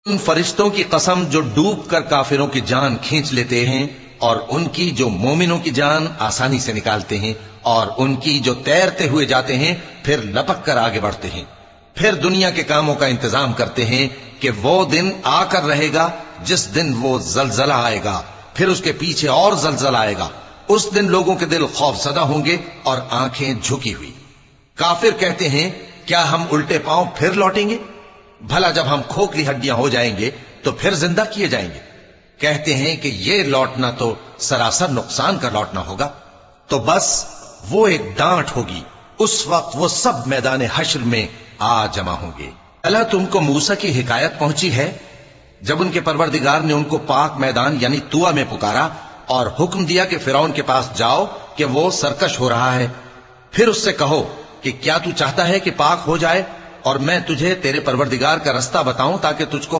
उन फरिश्तों की कसम जो डूब कर काफिरों की जान खींच लेते हैं और उनकी जो मोमिनों की जान आसानी से निकालते हैं और उनकी जो तैरते हुए जाते हैं फिर लपक कर आगे बढ़ते हैं, फिर दुनिया के कामों का इंतजाम करते हैं कि वो दिन आकर रहेगा जिस दिन वो जलजला आएगा, फिर उसके पीछे और जलजला आएगा। उस दिन लोगों के दिल खौफजदा होंगे और आंखें झुकी हुई। काफिर कहते हैं क्या हम उल्टे पांव फिर लौटेंगे? भला जब हम खोखली हड्डियां हो जाएंगे तो फिर जिंदा किए जाएंगे। कहते हैं कि ये लौटना तो सरासर नुकसान का लौटना होगा। तो बस वो एक डांट होगी, उस वक्त वो सब मैदान हश्र में आ जमा होंगे। अल्लाह तुमको मूसा की हिकायत पहुंची है जब उनके परवरदिगार ने उनको पाक मैदान यानी तुआ में पुकारा और हुक्म दिया कि फिरौन के पास जाओ कि वो सरकश हो रहा है। फिर उससे कहो कि क्या तू चाहता है कि पाक हो जाए और मैं तुझे तेरे परवरदिगार का रास्ता बताऊं ताकि तुझको